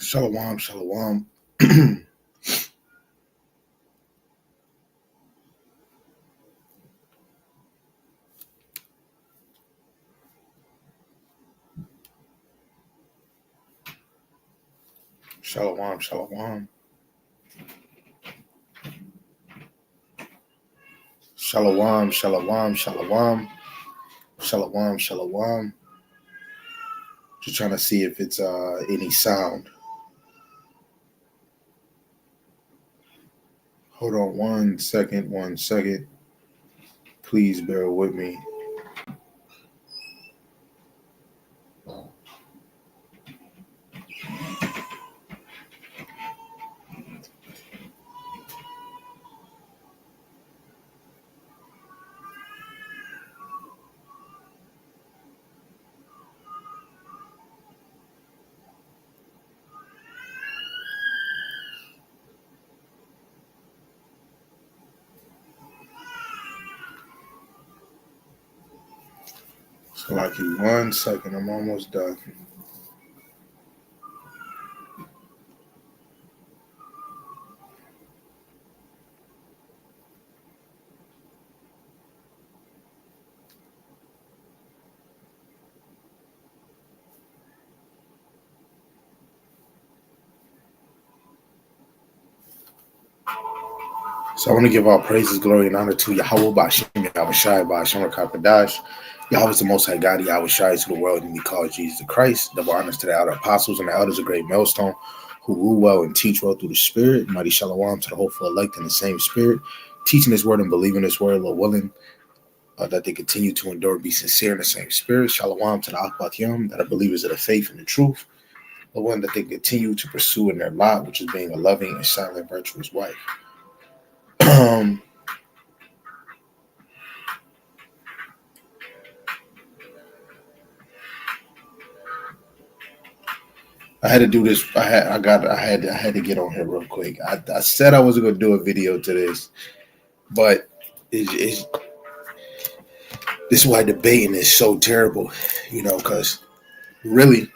Shalom, shalom. Shalom, shalom. Shalom, shalom, shalom. Shalom, shalom. Just trying to see if it's any sound. Hold on 1 second. Please bear with me. So like you 1 second, I'm almost done. So I want to give all praises, glory, and honor to Yahweh Bashim, Yahweh Shai, Bashim Rakakadash. Yahweh is the Most High God, Yahweh Shai to the world, and we call Jesus the Christ. Double honors to the outer apostles and the elders of Great Millstone, who rule well and teach well through the Spirit. Mighty Shalom to the hopeful elect in the same Spirit, teaching His word and believing His word, Lord willing, that they continue to endure and be sincere in the same Spirit. Shalom to the Akbat Yom, that are believers of the faith and the truth. The one that they continue to pursue in their lot, which is being a loving and silent, virtuous wife. I had to do this. I had to get on here real quick. I said I wasn't gonna do a video to this, but this is why debating is so terrible, because really,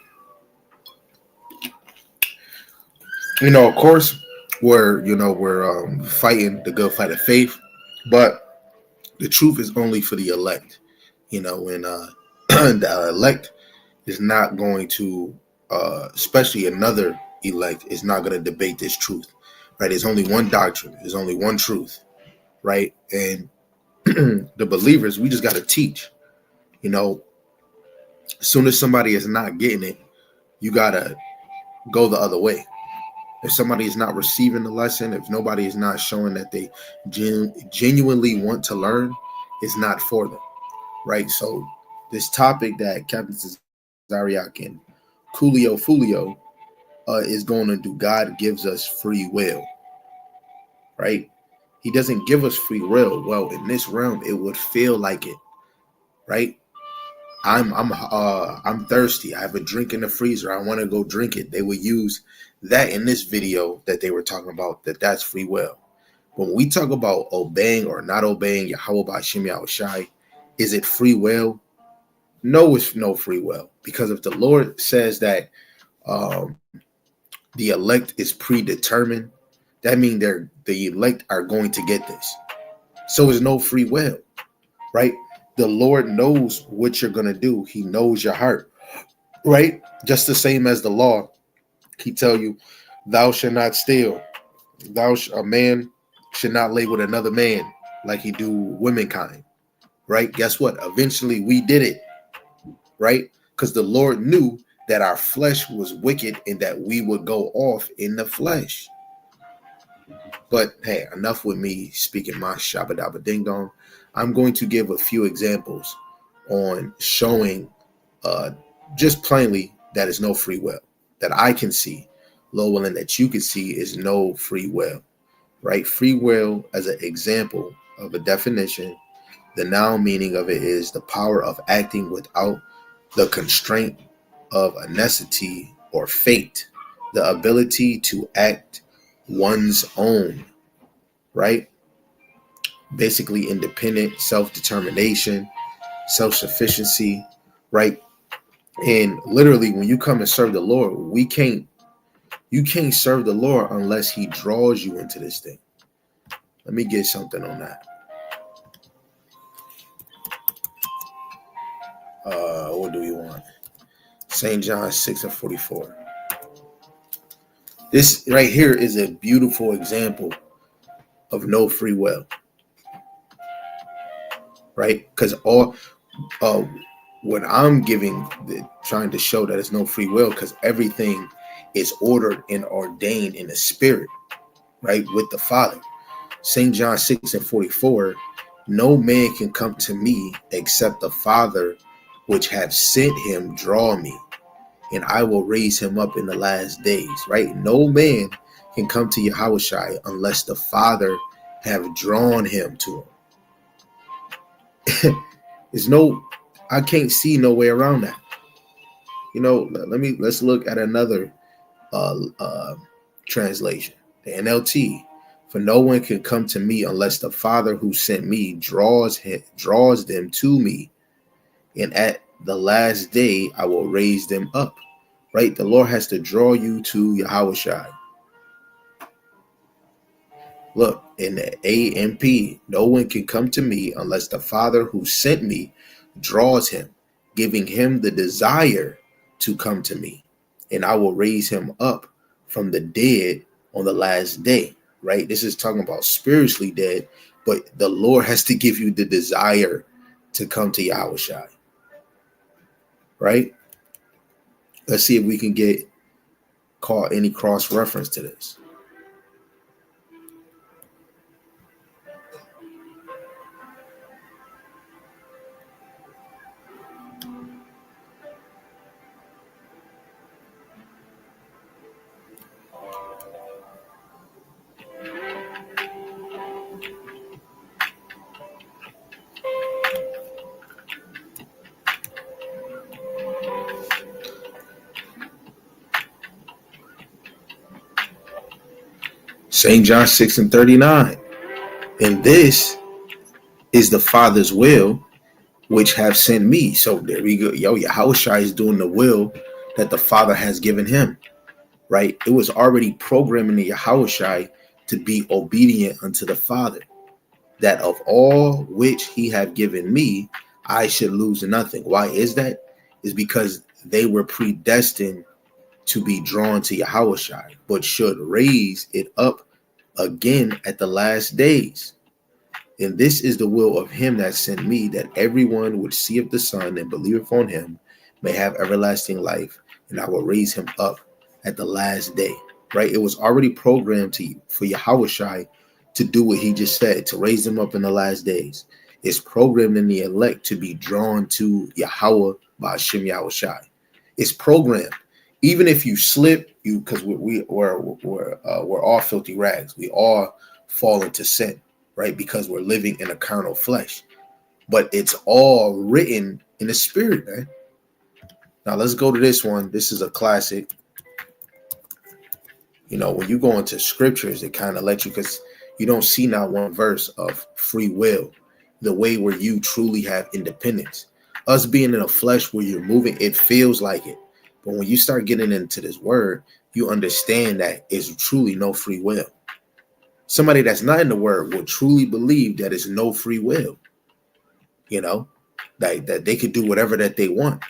of course, we're fighting the good fight of faith, but the truth is only for the elect, and the elect is not going to, especially another elect, is not going to debate this truth, right? There's only one doctrine. There's only one truth, right? And the believers, we just got to teach, as soon as somebody is not getting it, you got to go the other way. If somebody is not receiving the lesson, if nobody is not showing that they genuinely want to learn, it's not for them, right? So this topic that Captain Zariak and Coolio Fulio is going to do, God gives us free will, right? He doesn't give us free will. Well, in this realm, it would feel like it, right? I'm thirsty. I have a drink in the freezer. I want to go drink it. They would use that in this video that they were talking about, that's free will. When we talk about obeying or not obeying Yahweh Bashim Yahweh Shai, is it free will? No, it's no free will. Because if the Lord says that the elect is predetermined, that means the elect are going to get this. So there's no free will, right? The Lord knows what you're going to do. He knows your heart, right? Just the same as the law. He tell you, thou shalt not steal. A man should not lay with another man like he do womankind, right? Guess what? Eventually we did it, right? Because the Lord knew that our flesh was wicked and that we would go off in the flesh. But hey, enough with me speaking my shabba dabba ding dong. I'm going to give a few examples on showing just plainly that is no free will, that I can see, Lord willing, that you can see is no free will, right? Free will, as an example of a definition, the noun meaning of it is the power of acting without the constraint of a necessity or fate, the ability to act one's own, right? Basically independent, self-determination, self-sufficiency, right? And literally when you come and serve the Lord, we can't You can't serve the Lord unless he draws you into this thing. Let me get something on that. What do we want? St. John 6:44. This right here is a beautiful example of no free will, right? Because all what I'm trying to show that it's no free will, because everything is ordered and ordained in the spirit, right, with the Father. St. John 6:44, no man can come to me except the Father which have sent him draw me, and I will raise him up in the last days, right? No man can come to Yahushua unless the Father have drawn him to him. I can't see no way around that. Let's look at another translation, the NLT. For no one can come to me unless the Father who sent me draws them to me, and at the last day I will raise them up. Right? The Lord has to draw you to Yahushua. Look, in the AMP, no one can come to me unless the Father who sent me draws him, giving him the desire to come to me, and I will raise him up from the dead on the last day. Right? This is talking about spiritually dead, but the Lord has to give you the desire to come to Yahushua. Right? Let's see if we can get caught any cross reference to this. St. John 6:39. And this is the Father's will, which have sent me. So there we go. Yahushua is doing the will that the Father has given him, right? It was already programming the Yahushua to be obedient unto the Father, that of all which he have given me, I should lose nothing. Why is that? Is because they were predestined to be drawn to Yahushua, but should raise it up again at the last days. And this is the will of him that sent me, that everyone which seeth the Son and believeth on him may have everlasting life, and I will raise him up at the last day. Right? It was already programmed for Yahushua to do what he just said, to raise them up in the last days. It's programmed in the elect to be drawn to Yahweh by Hashem Yahushua. It's programmed. Even if you slip, because we're all filthy rags. We all fall into sin, right? Because we're living in a carnal flesh. But it's all written in the spirit, man. Now let's go to this one. This is a classic. When you go into scriptures, it kind of lets you, because you don't see not one verse of free will, the way where you truly have independence. Us being in a flesh where you're moving, it feels like it. But when you start getting into this word, you understand that it's truly no free will. Somebody that's not in the word will truly believe that it's no free will. That they could do whatever that they want.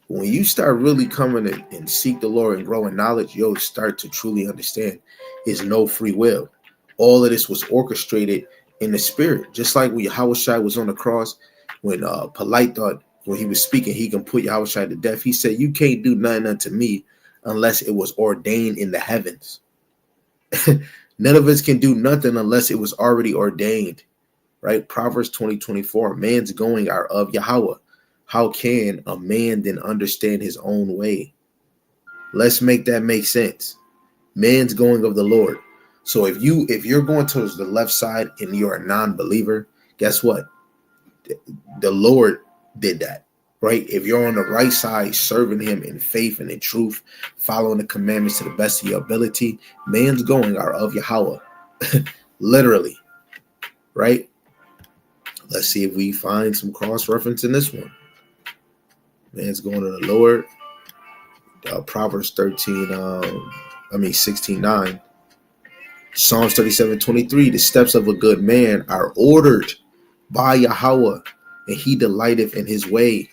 When you start really coming and seek the Lord and grow in knowledge, you'll start to truly understand it's no free will. All of this was orchestrated in the spirit. Just like when Yahushua was on the cross, when Polite thought when he was speaking, he can put Yahushua to death. He said, you can't do nothing unto me unless it was ordained in the heavens. None of us can do nothing unless it was already ordained, right? Proverbs 20:24, man's going are of Yahweh. How can a man then understand his own way? Let's make that make sense. Man's going of the Lord. So if you're going towards the left side and you're a non-believer, guess what? The Lord did that, right? If you're on the right side, serving him in faith and in truth, following the commandments to the best of your ability, man's going are of Yahweh. Literally, right? Let's see if we find some cross-reference in this one. Man's going to the Lord. Proverbs 13. 16:9. Psalms 37:23. The steps of a good man are ordered by Yahweh, and he delighteth in his way.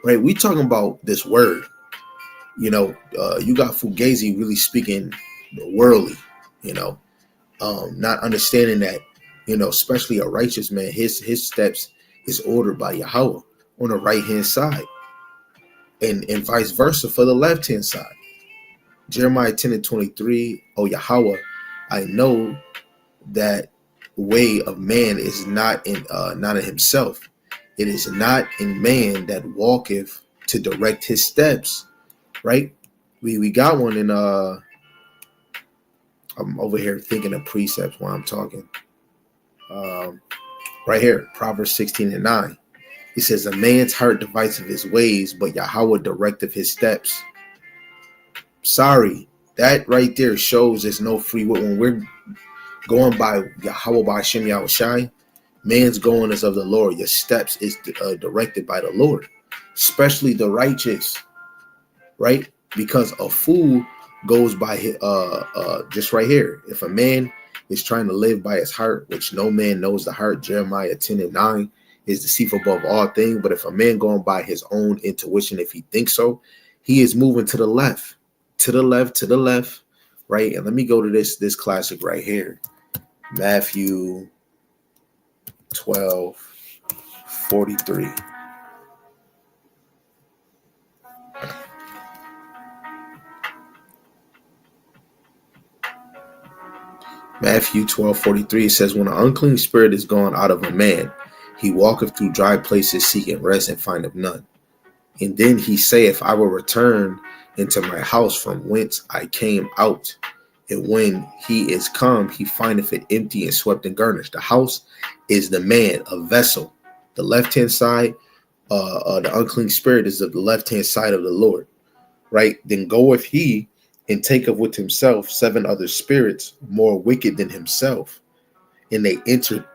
Right? We talking about this word. You got Fugazi really speaking worldly, not understanding that, especially a righteous man, his steps is ordered by Yahweh on the right hand side, and vice versa for the left hand side. Jeremiah 10:23. Oh Yahweh, I know that way of man is not in himself. It is not in man that walketh to direct his steps. Right? We got one in I'm over here thinking of precepts while I'm talking. Right here, Proverbs 16:9. It says, a man's heart deviseth his ways, but Yahweh directeth his steps. Sorry, that right there shows there's no free will. When we're going by Yahweh by Hashem Yahushai, man's going is of the Lord. Your steps is directed by the Lord, especially the righteous, right? Because a fool goes by just right here. If a man is trying to live by his heart, which no man knows the heart, Jeremiah 10:9, is deceitful above all things. But if a man going by his own intuition, if he thinks so, he is moving to the left, right? And let me go to this classic right here, Matthew 12:43. Matthew 12:43, it says, when an unclean spirit is gone out of a man, he walketh through dry places seeking rest and findeth none. And then he saith, I will return into my house from whence I came out. And when he is come, he findeth it empty and swept and garnished. The house is the man, a vessel. The left-hand side, the unclean spirit is of the left-hand side of the Lord, right? Then goeth he and taketh with himself 7 other spirits more wicked than himself, and they enter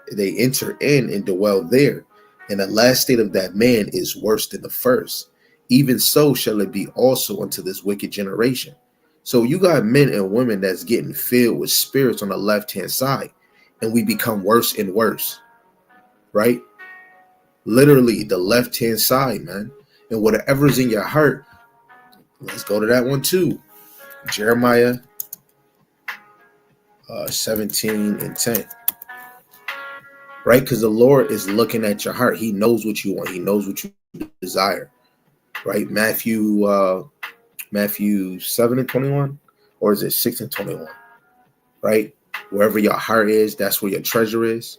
in and dwell there. And the last state of that man is worse than the first. Even so shall it be also unto this wicked generation. So you got men and women that's getting filled with spirits on the left-hand side, and we become worse and worse, right? Literally the left-hand side, man. And whatever's in your heart, let's go to that one too. Jeremiah 17:10. Right? Because the Lord is looking at your heart. He knows what you want. He knows what you desire. Right? Matthew 7:21, or is it 6:21? Right? Wherever your heart is, that's where your treasure is.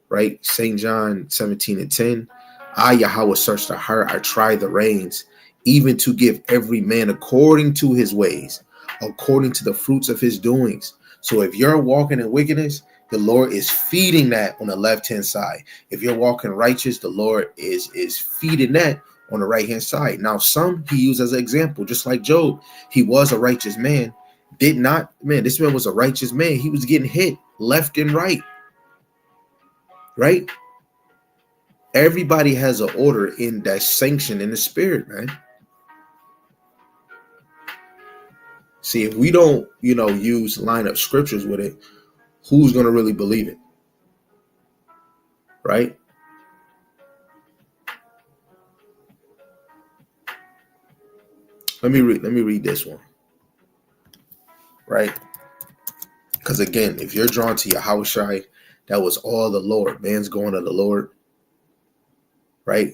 Right? St. John 17:10. I, Yahweh, search the heart. I try the reins, even to give every man according to his ways, according to the fruits of his doings. So if you're walking in wickedness, the Lord is feeding that on the left-hand side. If you're walking righteous, the Lord is feeding that on the right-hand side. Now, some he used as an example, just like Job. He was a righteous man. This man was a righteous man. He was getting hit left and right. Right? Everybody has an order in that sanction in the spirit, man. See, if we don't, line up scriptures with it, who's going to really believe it? Right? Let me read this one. Right? Because again, if you're drawn to Yahushai, that was all the Lord. Man's going to the Lord. Right?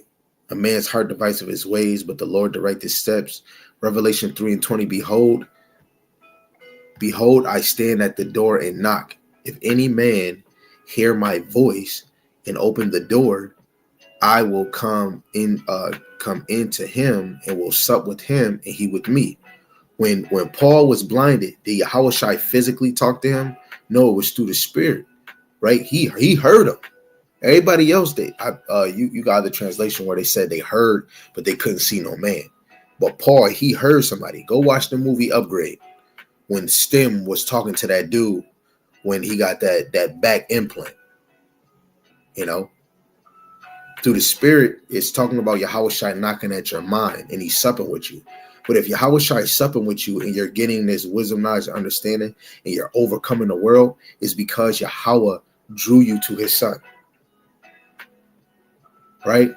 A man's heart deviseth his ways, but the Lord direct his steps. Revelation 3:20, Behold, I stand at the door and knock. If any man hear my voice and open the door, I will come into him and will sup with him and he with me. When Paul was blinded, did Yahushai physically talk to him? No, it was through the Spirit, right? He heard him. Everybody else did. You got the translation where they said they heard, but they couldn't see no man. But Paul, he heard somebody. Go watch the movie Upgrade. When Stem was talking to that dude when he got that back implant, through the Spirit, it's talking about Yahushai knocking at your mind and he's supping with you. But if Yahweh Shai is supping with you and you're getting this wisdom, knowledge, and understanding, and you're overcoming the world, it's because Yahweh drew you to his son. Right?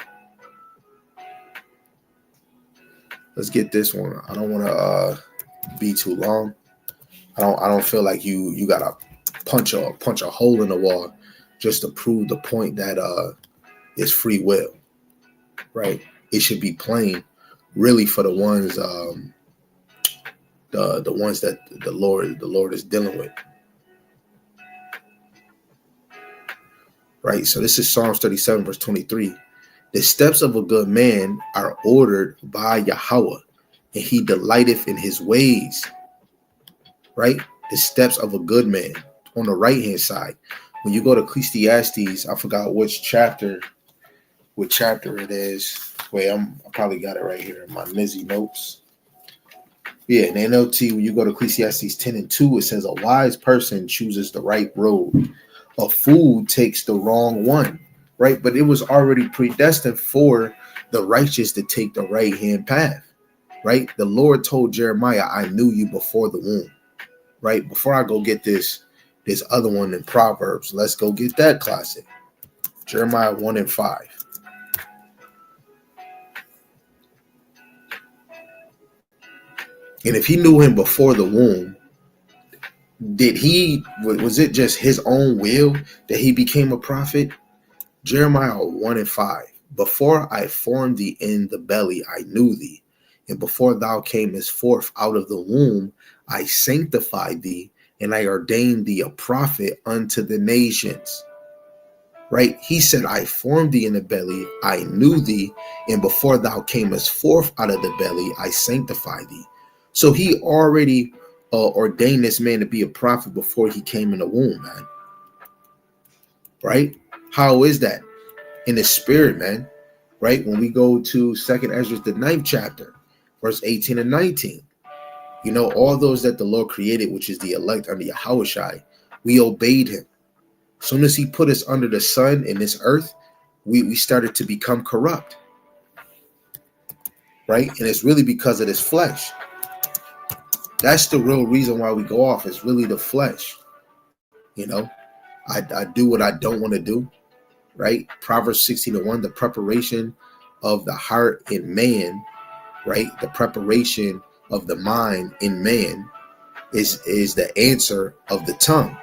Let's get this one. I don't want to be too long. I don't feel like you gotta punch a hole in the wall just to prove the point that it's free will. Right? It should be plain, really, for the ones the ones that the Lord is dealing with. Right? So this is Psalms 37, verse 23. The steps of a good man are ordered by Yahweh, and he delighteth in his ways. Right? The steps of a good man on the right-hand side. When you go to Ecclesiastes, I forgot which chapter it is. Wait, I probably got it right here in my Mizzy notes. Yeah, in NLT, when you go to Ecclesiastes 10 and 2, it says, a wise person chooses the right road. A fool takes the wrong one. Right? But it was already predestined for the righteous to take the right-hand path. Right? The Lord told Jeremiah, I knew you before the womb. Right? Before I go get this other one in Proverbs, let's go get that classic. Jeremiah 1 and 5. And if he knew him before the womb, was it just his own will that he became a prophet? Jeremiah 1 and 5. Before I formed thee in the belly, I knew thee. And before thou camest forth out of the womb, I sanctified thee, and I ordained thee a prophet unto the nations. Right? He said, I formed thee in the belly, I knew thee, and before thou camest forth out of the belly, I sanctified thee. So he already ordained this man to be a prophet before he came in the womb, man. Right? How is that? In the spirit, man. Right? When we go to 2nd Ezra, the 9th chapter, verse 18 and 19. You know, all those that the Lord created, which is the elect under Yahweh Shai, we obeyed him. As soon as he put us under the sun in this earth, we started to become corrupt. Right? And it's really because of this flesh. That's the real reason why we go off. It's really the flesh. You know, I do what I don't want to do. Right? Proverbs 16:1, the preparation of the heart in man, right? The preparation of the mind in man is the answer of the tongue,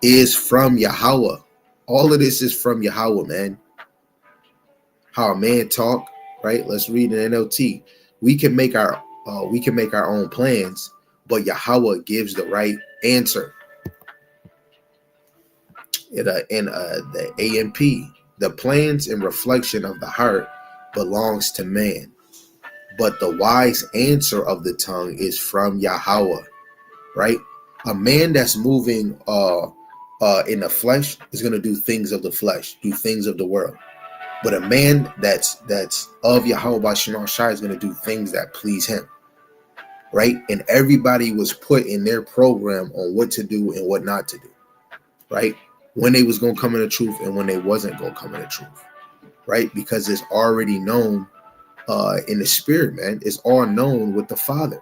is from Yahweh. All of this is from Yahweh, man. How a man talk, right? Let's read in NLT. We can make our own plans, but Yahweh gives the right answer. In the AMP, the plans and reflection of the heart belongs to man, but the wise answer of the tongue is from Yahweh. Right? A man that's moving in the flesh is going to do things of the flesh, do things of the world. But a man that's of Yahweh by Shema Shai is going to do things that please him. Right? And everybody was put in their program on what to do and what not to do. Right? When they was going to come in the truth and when they wasn't going to come in the truth. Right? Because it's already known in the spirit, man. It's all known with the Father.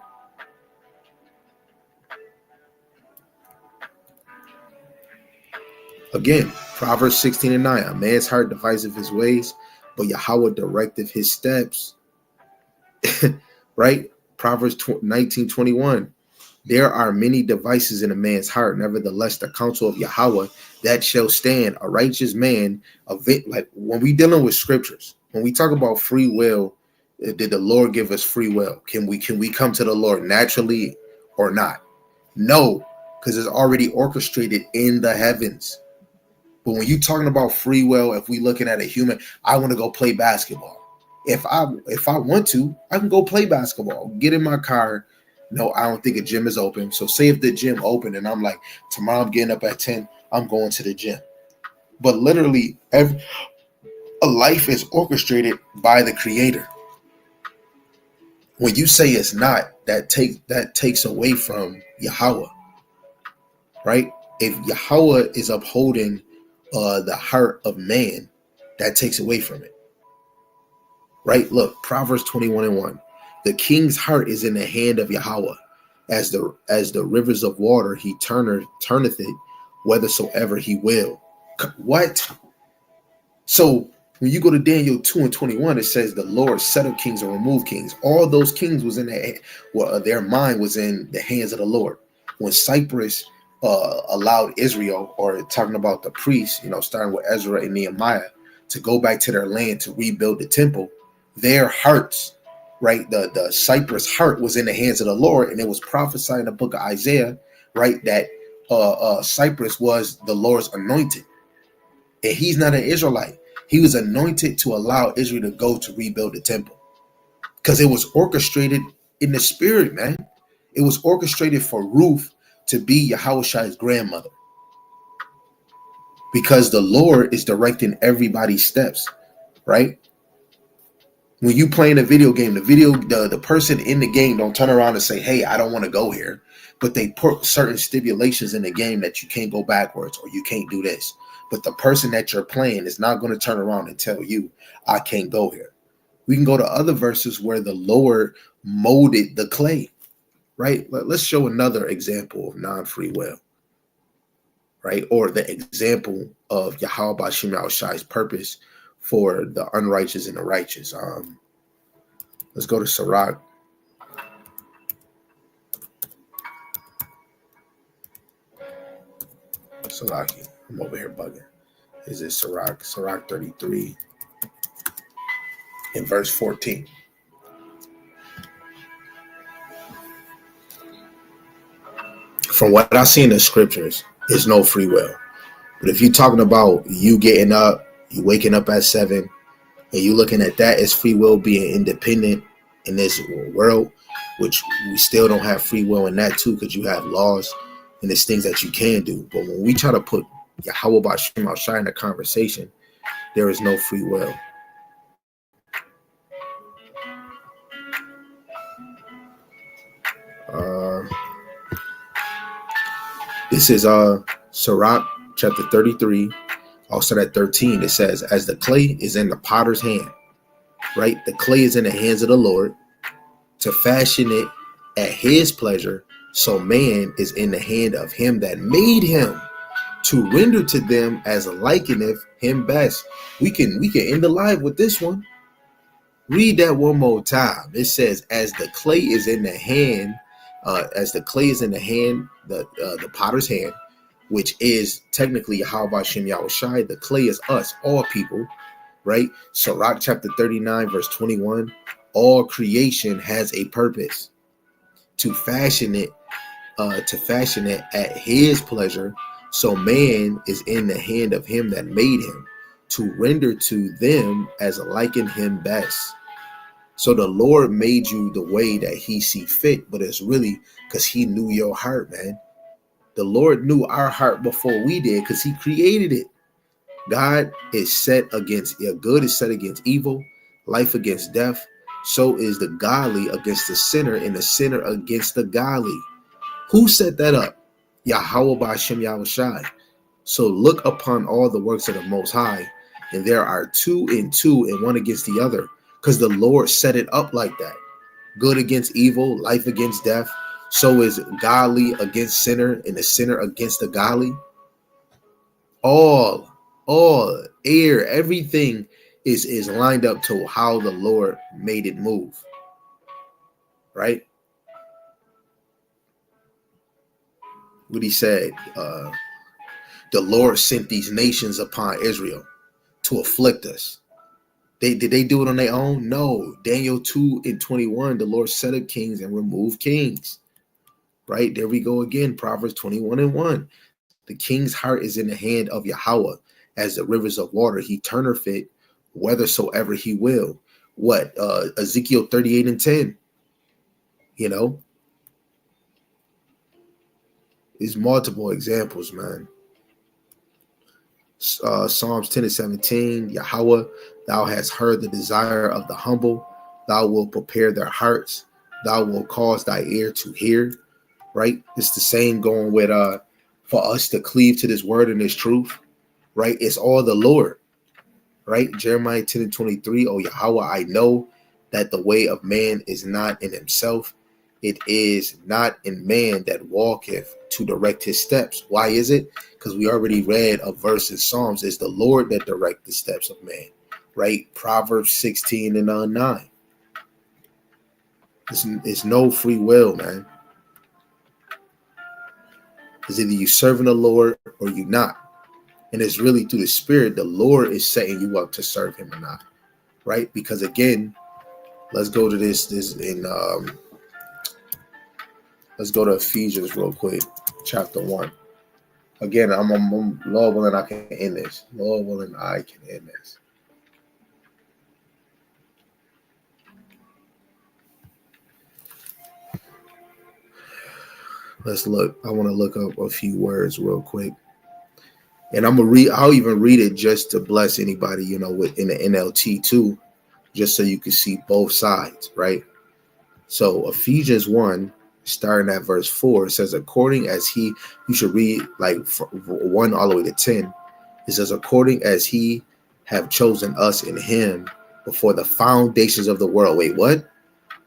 Again, Proverbs 16 and 9. A man's heart deviseth his ways, but Yahweh directeth his steps. Right? Proverbs 19:21. There are many devices in a man's heart. Nevertheless, the counsel of Yahweh that shall stand. A righteous man, like when we dealing with scriptures, when we talk about free will, did the Lord give us free will? Can we come to the Lord naturally or not? No, because it's already orchestrated in the heavens. But when you're talking about free will, if we looking at a human, I want to go play basketball. If I want to, I can go play basketball. Get in my car. No, I don't think a gym is open. So say if the gym open and I'm like, tomorrow I'm getting up at 10, I'm going to the gym. But literally, a life is orchestrated by the Creator. When you say it's not, that takes away from Yahweh. Right? If Yahweh is upholding the heart of man, that takes away from it. Right? Look, Proverbs 21 and 1. The king's heart is in the hand of Yahweh. As the rivers of water, he turneth it whithersoever he will. What? So when you go to Daniel 2:21, it says the Lord set up kings and remove kings. All those kings was in their mind was in the hands of the Lord. When Cyprus allowed Israel, or talking about the priests, starting with Ezra and Nehemiah, to go back to their land to rebuild the temple, their hearts, right? The Cyprus heart was in the hands of the Lord, and it was prophesied in the book of Isaiah, right, that Cyprus was the Lord's anointed. And he's not an Israelite. He was anointed to allow Israel to go to rebuild the temple, because it was orchestrated in the spirit, man. It was orchestrated for Ruth to be Yahushai's grandmother, because the Lord is directing everybody's steps, right? When you playing a video game, the person in the game don't turn around and say, hey, I don't want to go here. But they put certain stipulations in the game that you can't go backwards or you can't do this. But the person that you're playing is not going to turn around and tell you, I can't go here. We can go to other verses where the Lord molded the clay, right? Let's show another example of non-free will, right? Or the example of Yahweh Bashim Yahushai's purpose for the unrighteous and the righteous. Let's go to Sirach. Salaki, I'm over here bugging. Is it Sirach? Sirach 33 in verse 14. From what I see in the scriptures, there's no free will. But if you're talking about you getting up, you waking up at 7, and you looking at that as free will being independent in this world, which we still don't have free will in that too, because you have laws and there's things that you can do. But when we try to put Yahweh Bashim Al-Shai in a conversation, there is no free will. This is Sirach chapter 33, also at 13. It says, as the clay is in the potter's hand, right? The clay is in the hands of the Lord to fashion it at his pleasure. So man is in the hand of him that made him to render to them as likeneth him best. We can end the live with this one. Read that one more time. It says, as the clay is in the hand, the potter's hand, which is technically Yahweh Bashim Yahushai. The clay is us, all people, right? Sirach chapter 39, verse 21. All creation has a purpose to fashion it at his pleasure. So man is in the hand of him that made him to render to them as liken him best. So the Lord made you the way that he see fit, but it's really because he knew your heart, man. The Lord knew our heart before we did, because he created it. God is set against good is set against evil, life against death. So is the godly against the sinner, and the sinner against the godly. Who set that up? Yahweh Bashim Yahushai. So look upon all the works of the Most High, and there are two and one against the other, because the Lord set it up like that. Good against evil, life against death. So is godly against sinner, and the sinner against the godly. All air, everything is lined up to how the Lord made it move. Right? What he said, the Lord sent these nations upon Israel to afflict us. Did they do it on their own? No. Daniel 2:21, the Lord set up kings and removed kings. Right? There we go again. Proverbs 21:1. The king's heart is in the hand of Yahweh. As the rivers of water, he turneth it whithersoever he will. What? Ezekiel 38:10. There's multiple examples, man. Psalms 10:17. Yahweh, thou hast heard the desire of the humble. Thou wilt prepare their hearts. Thou wilt cause thy ear to hear. Right? It's the same going with for us to cleave to this word and this truth. Right? It's all the Lord. Right? Jeremiah 10:23. Oh Yahweh, I know that the way of man is not in himself. It is not in man that walketh to direct his steps. Why is it? Because we already read a verse in Psalms. It's the Lord that direct the steps of man, right? Proverbs 16 and 9. It's no free will, man. It's either you serving the Lord or you not. And it's really through the Spirit, the Lord is setting you up to serve him or not, right? Because again, let's go to this let's go to Ephesians real quick, chapter 1. Again, I'm Lord willing, I can end this. Lord willing, I can end this. Let's look. I want to look up a few words real quick. And I'm gonna read, I'll even read it just to bless anybody, within the NLT too, just so you can see both sides, right? So Ephesians 1, starting at verse 4, it says, according as he, you should read like 1 all the way to 10. It says, according as he have chosen us in him before the foundations of the world. Wait, what?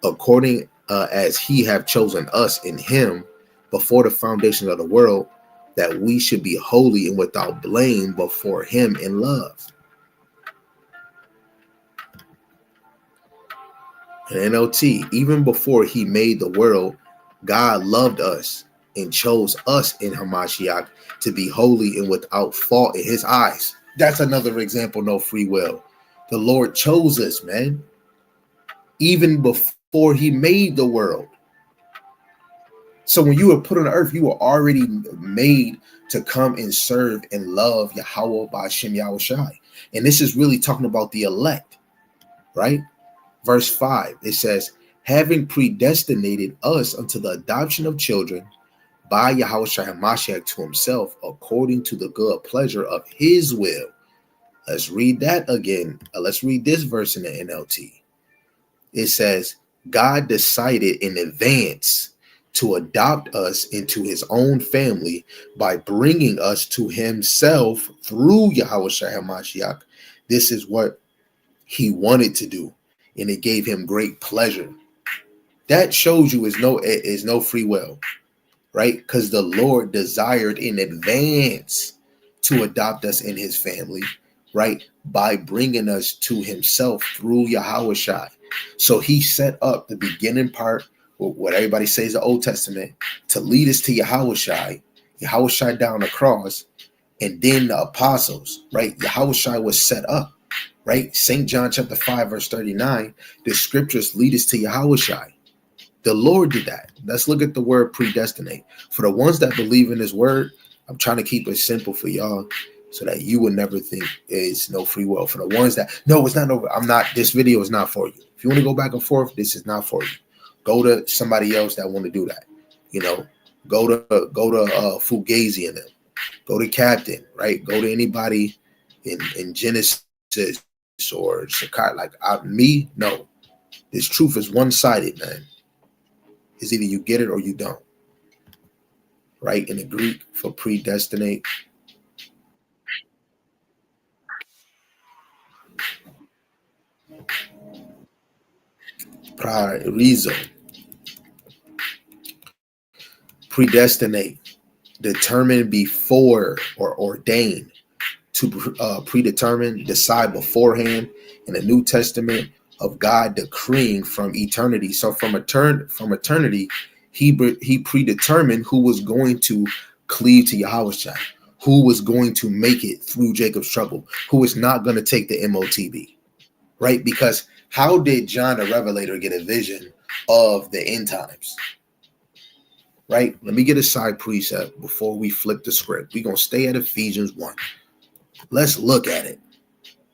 According as he have chosen us in him before the foundations of the world, that we should be holy and without blame before him in love. And NLT, even before he made the world, God loved us and chose us in Hamashiach to be holy and without fault in his eyes. That's another example, no free will. The Lord chose us, man. Even before he made the world. So when you were put on the earth, you were already made to come and serve and love Yahweh Ba'ashem Yahushai. And this is really talking about the elect, right? Verse 5, it says, having predestinated us unto the adoption of children by Yahushua HaMashiach to himself, according to the good pleasure of his will. Let's read that again. Let's read this verse in the NLT. It says, God decided in advance to adopt us into his own family by bringing us to himself through Yahushua HaMashiach. This is what he wanted to do, and it gave him great pleasure. That shows you is no free will, right? Because the Lord desired in advance to adopt us in his family, right? By bringing us to himself through Yahushua. So he set up the beginning part, what everybody says the Old Testament, to lead us to Yahushua down the cross, and then the apostles, right? Yahushua was set up, right? St. John chapter 5, verse 39, the scriptures lead us to Yahushua. The Lord did that. Let's look at the word predestinate. For the ones that believe in this word, I'm trying to keep it simple for y'all so that you would never think it's no free will. For the ones that, no, it's not no, this video is not for you. If you want to go back and forth, this is not for you. Go to somebody else that want to do that. Go to Fugazi and them. Go to Captain, right? Go to anybody in Genesis or Sakai. Like me, no. This truth is one-sided, man. It's either you get it or you don't. Right? In the Greek for predestinate. Priorizo. Predestinate. Determine before or ordain. To predetermine, decide beforehand in the New Testament of God decreeing from eternity. So from eternity, he predetermined who was going to cleave to Yahushua, who was going to make it through Jacob's trouble, who is not going to take the MOTB, right? Because how did John the Revelator get a vision of the end times? Right? Let me get a side precept before we flip the script. We're going to stay at Ephesians 1. Let's look at it.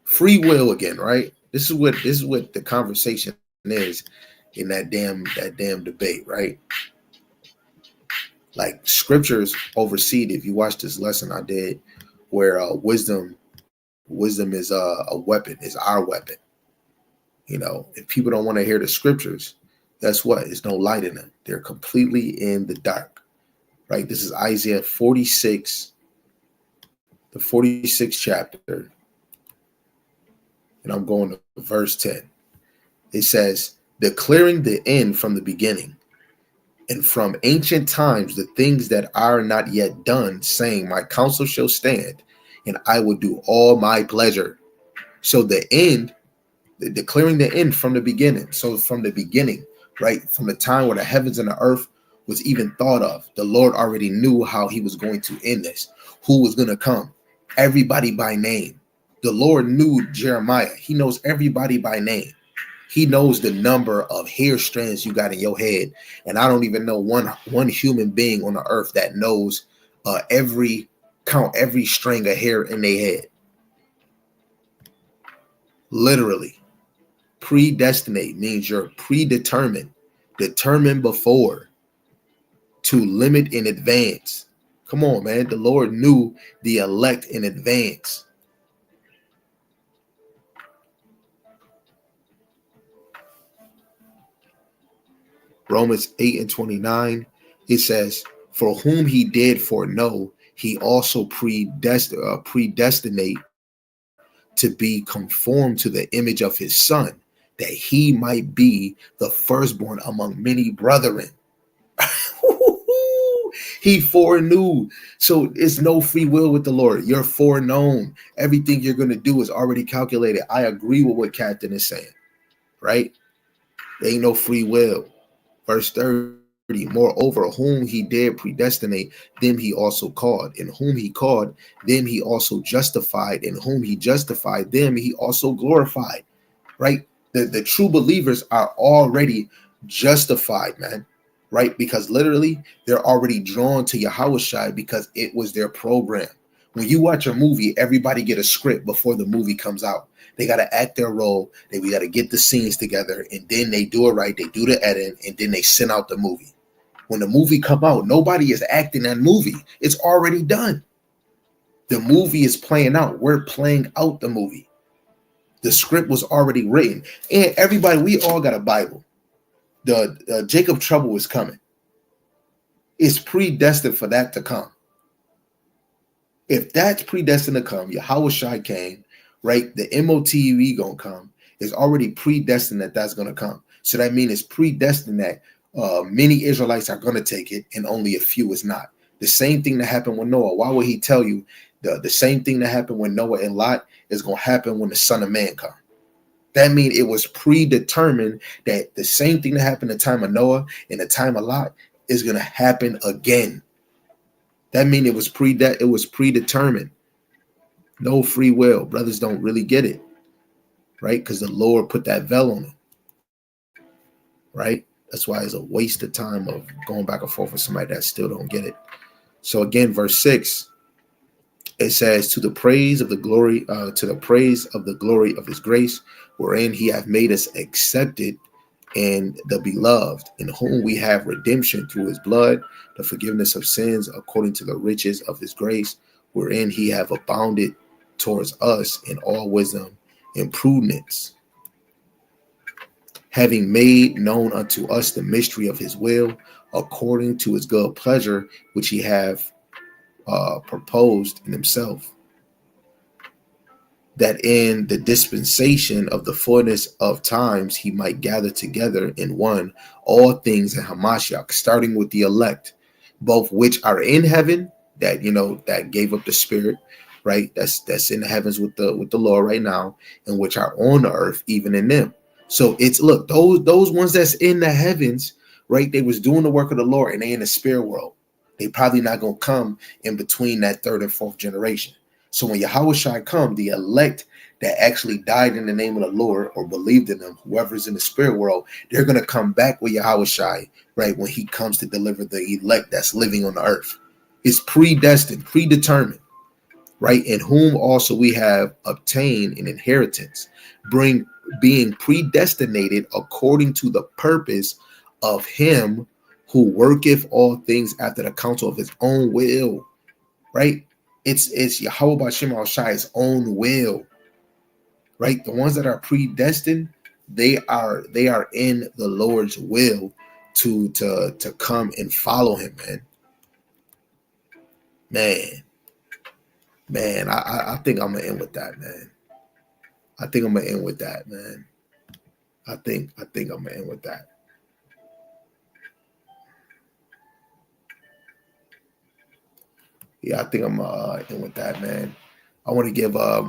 Free will again, right? This is what the conversation is in that damn debate, right? Like scriptures oversee it. If you watch this lesson I did, where wisdom is a weapon, is our weapon. If people don't want to hear the scriptures, that's what? There's no light in them. They're completely in the dark, right? This is Isaiah 46, the 46th chapter. And I'm going to verse 10. It says, declaring the end from the beginning, and from ancient times the things that are not yet done, saying, my counsel shall stand, and I will do all my pleasure. So the end, declaring the end from the beginning. So from the beginning, right? From the time where the heavens and the earth was even thought of, the Lord already knew how he was going to end this, who was going to come, everybody by name. The Lord knew Jeremiah. He knows everybody by name. He knows the number of hair strands you got in your head. And I don't even know one human being on the earth that knows every string of hair in their head. Literally. Predestinate means you're predetermined, determined before, to limit in advance. Come on, man. The Lord knew the elect in advance. Romans 8:29, it says, for whom he did foreknow, he also predestinate to be conformed to the image of his son, that he might be the firstborn among many brethren. He foreknew. So it's no free will with the Lord. You're foreknown. Everything you're going to do is already calculated. I agree with what Captain is saying, right? There ain't no free will. Verse 30, moreover, whom he did predestinate, them he also called. And whom he called, them he also justified. And whom he justified, them he also glorified, right? The true believers are already justified, man, right? Because literally they're already drawn to Yahushua because it was their program. When you watch a movie, everybody get a script before the movie comes out. They got to act their role. We got to get the scenes together, and then they do it right. They do the editing, and then they send out the movie. When the movie come out, nobody is acting that movie. It's already done. The movie is playing out. We're playing out the movie. The script was already written. And everybody, we all got a Bible. The Jacob trouble is coming. It's predestined for that to come. If that's predestined to come, Yahushua came, right? The MOTV gonna come. It's already predestined that that's gonna come. So that means it's predestined that many Israelites are gonna take it, and only a few is not. The same thing that happened with Noah. Why would he tell you the same thing that happened with Noah and Lot is gonna happen when the Son of Man comes? That means it was predetermined that the same thing that happened in the time of Noah and the time of Lot is gonna happen again. That means it was predetermined. No free will. Brothers don't really get it, right? Because the Lord put that veil on them, right? That's why it's a waste of time of going back and forth with somebody that still don't get it. So again, verse 6, it says, to the praise of the glory of his grace, wherein he hath made us accepted in the beloved, in whom we have redemption through his blood, the forgiveness of sins, according to the riches of his grace, wherein he have abounded towards us in all wisdom and prudence, having made known unto us the mystery of his will, according to his good pleasure, which he have proposed in himself, that in the dispensation of the fullness of times he might gather together in one all things in Hamashiach, starting with the elect, both which are in heaven, that gave up the spirit, right? That's in the heavens with the Lord right now, and which are on the earth, even in them. So it's, look, those ones that's in the heavens, right? They was doing the work of the Lord, and they in the spirit world. They probably not gonna come in between that third and fourth generation. So when Yahushua come, the elect that actually died in the name of the Lord or believed in him, whoever's in the spirit world, they're going to come back with Yahushua, right, when he comes to deliver the elect that's living on the earth. It's predestined, predetermined, right, in whom also we have obtained an inheritance, being predestinated according to the purpose of him who worketh all things after the counsel of his own will, right? It's Yahweh B'Shem Al-Shai's own will, right? The ones that are predestined, they are in the Lord's will to come and follow him, man. I think I'm gonna end with that, man. I think I'm gonna end with that. Yeah, I think I'm in with that, man. I want to give uh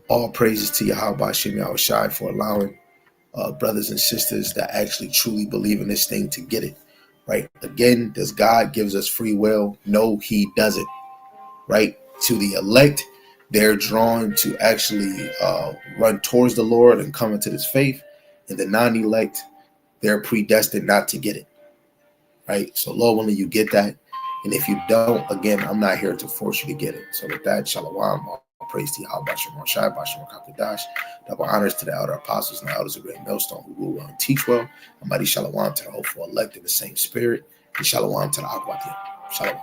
all praises to Yahweh Shem Yahushai for allowing brothers and sisters that actually truly believe in this thing to get it. Right. Again, does God gives us free will? No, he doesn't. Right. To the elect, they're drawn to actually run towards the Lord and come into this faith. And the non-elect, they're predestined not to get it. Right. So Lord willing, you get that. And if you don't, again, I'm not here to force you to get it. So with that, shalom, all praise to Yahweh Bashem Shai, Bashem Kakudash. Double honors to the elder apostles and the elders of Great Millstone who rule well and teach well. And mighty shalom to the hopeful elect in the same spirit. And shalom to the Aquatim. Shalom.